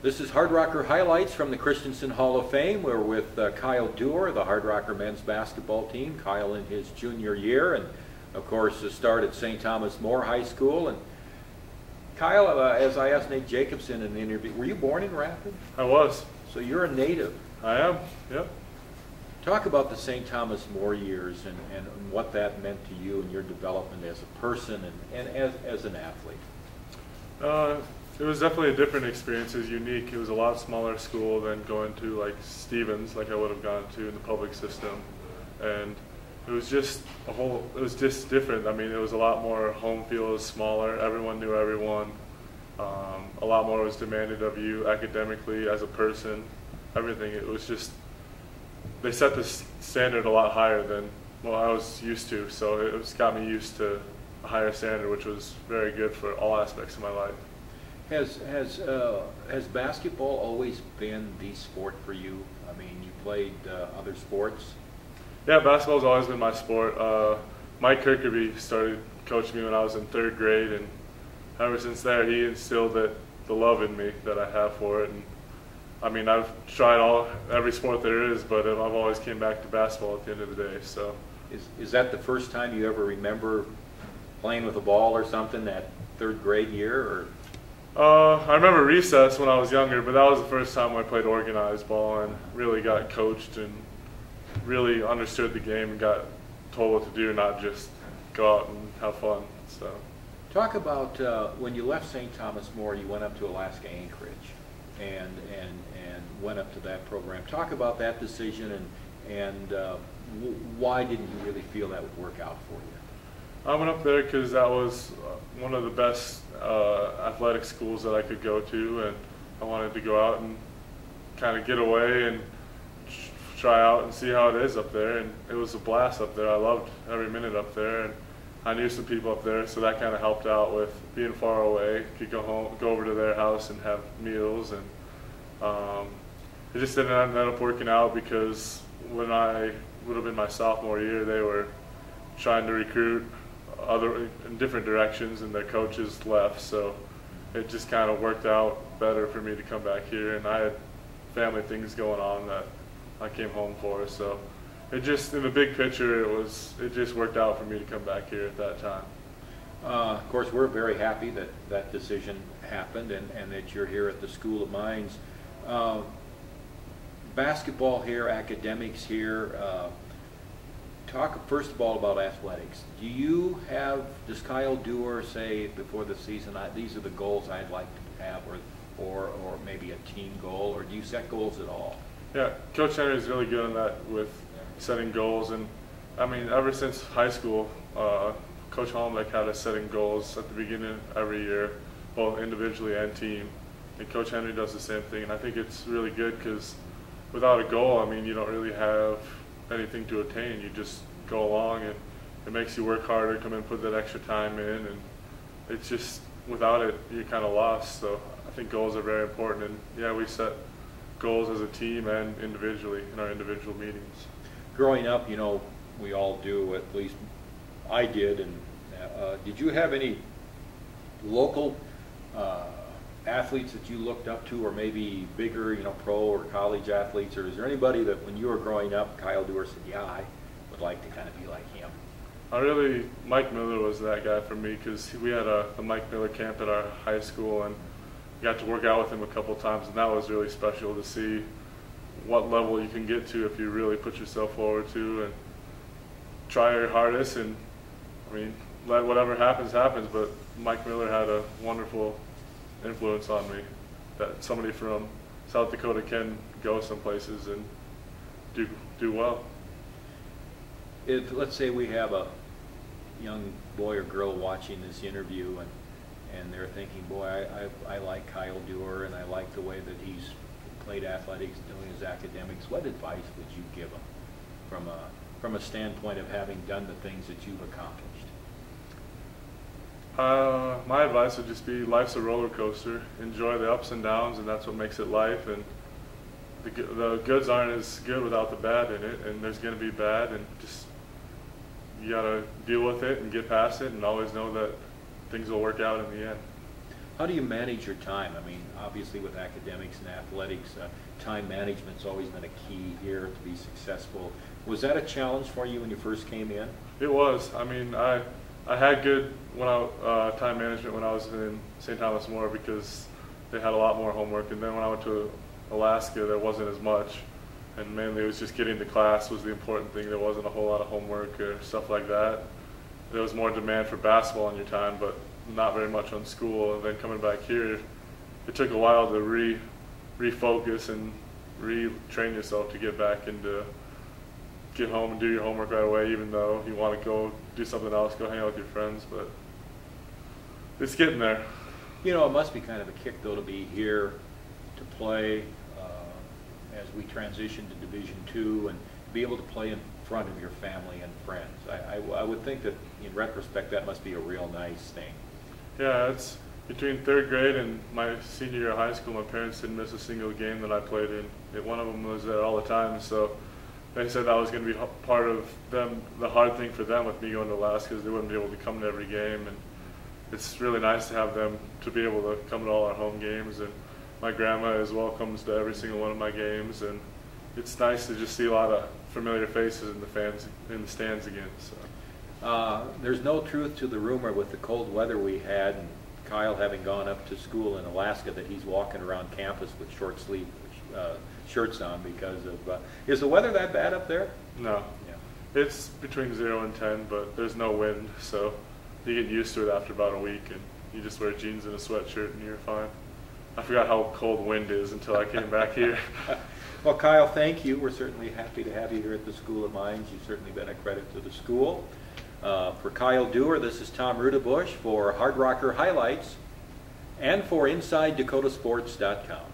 This is Hardrocker Highlights from the Christensen Hall of Fame. We're with Kyle Doerr, the Hardrocker men's basketball team. Kyle in his junior year, and of course the start at St. Thomas More High School. And Kyle, as I asked Nate Jacobson in the interview, were you born in Rapid? I was. So you're a native. I am, yep. Talk about the St. Thomas More years and what that meant to you and your development as a person and as an athlete. It was definitely a different experience. It was unique. It was a lot smaller school than going to like Stevens, like I would have gone to in the public system, and it was just it was just different. I mean, it was a lot more home field. It was smaller. Everyone knew everyone. A lot more was demanded of you academically as a person. Everything. It was just, they set the standard a lot higher than what I was used to. So it was got me used to a higher standard, which was very good for all aspects of my life. Has basketball always been the sport for you? I mean, you played other sports? Yeah, basketball's always been my sport. Mike Kirkby started coaching me when I was in 3rd grade, and ever since there, he instilled the love in me that I have for it. And I mean, I've tried every sport there is, but I've always came back to basketball at the end of the day. So, is that the first time you ever remember playing with a ball or something, that 3rd grade year, or? I remember recess when I was younger, but that was the first time I played organized ball and really got coached and really understood the game and got told what to do, not just go out and have fun. So, talk about when you left St. Thomas More, you went up to Alaska Anchorage and went up to that program. Talk about that decision and why didn't you really feel that would work out for you? I went up there because that was one of the best athletic schools that I could go to, and I wanted to go out and kind of get away and try out and see how it is up there. And it was a blast up there. I loved every minute up there, and I knew some people up there, so that kind of helped out with being far away. Could go home, go over to their house and have meals, and it just didn't end up working out because when I would have been my sophomore year, they were trying to recruit in different directions, and their coaches left, so it just kind of worked out better for me to come back here, and I had family things going on that I came home for, so it just, in the big picture, it just worked out for me to come back here at that time. Of course, we're very happy that that decision happened and that you're here at the School of Mines. Basketball here, academics here. Talk first of all about athletics. Does Kyle Doerr say before the season, these are the goals I'd like to have, or maybe a team goal, or do you set goals at all? Yeah, Coach Henry is really good on that with setting goals, and I mean, ever since high school, Coach Holmbeck had us setting goals at the beginning of every year, both individually and team, and Coach Henry does the same thing, and I think it's really good because without a goal, I mean, you don't really have anything to attain. You just go along, and it makes you work harder, come in, put that extra time in, and it's just, without it, you're kind of lost. So I think goals are very important, and yeah, we set goals as a team and individually in our individual meetings. Growing up, you know, we all do, at least I did, and did you have any local athletes that you looked up to, or maybe bigger, you know, pro or college athletes, or is there anybody that when you were growing up, Kyle Doerr said, yeah, I would like to kind of be like him? Mike Miller was that guy for me, because we had a Mike Miller camp at our high school, and got to work out with him a couple times, and that was really special to see what level you can get to if you really put yourself forward to and try your hardest. And I mean, let whatever happens happens, but Mike Miller had a wonderful influence on me, that somebody from South Dakota can go some places and do well. If, let's say we have a young boy or girl watching this interview and they're thinking, boy, I like Kyle Doerr and I like the way that he's played athletics, doing his academics, what advice would you give them from a standpoint of having done the things that you've accomplished? My advice would just be, life's a roller coaster. Enjoy the ups and downs, and that's what makes it life. And the goods aren't as good without the bad in it, and there's going to be bad, and just you got to deal with it and get past it, and always know that things will work out in the end. How do you manage your time? I mean, obviously with academics and athletics, time management's always been a key here to be successful. Was that a challenge for you when you first came in? It was. I mean, I had good time management when I was in St. Thomas More because they had a lot more homework, and then when I went to Alaska, there wasn't as much, and mainly it was just getting to class was the important thing. There wasn't a whole lot of homework or stuff like that. There was more demand for basketball in your time, but not very much on school. And then coming back here, it took a while to refocus and retrain yourself to get back into get home and do your homework right away, even though you want to go do something else, go hang out with your friends, but it's getting there. You know, it must be kind of a kick, though, to be here to play as we transition to Division II and be able to play in front of your family and friends. I would think that, in retrospect, that must be a real nice thing. Yeah, it's between third grade and my senior year of high school, my parents didn't miss a single game that I played in. One of them was there all the time, so they said that was going to be part of them, the hard thing for them with me going to Alaska, because they wouldn't be able to come to every game. And it's really nice to have them to be able to come to all our home games. And my grandma as well comes to every single one of my games. And it's nice to just see a lot of familiar faces in the stands again. So. There's no truth to the rumor with the cold weather we had, and Kyle having gone up to school in Alaska, that he's walking around campus with short sleeve shirts on because of, is the weather that bad up there? No. Yeah. It's between 0 and 10, but there's no wind, so you get used to it after about a week, and you just wear jeans and a sweatshirt and you're fine. I forgot how cold wind is until I came back here. Well, Kyle, thank you. We're certainly happy to have you here at the School of Mines. You've certainly been a credit to the school. For Kyle Doerr, this is Tom Rudebusch for Hardrocker Highlights and for InsideDakotaSports.com.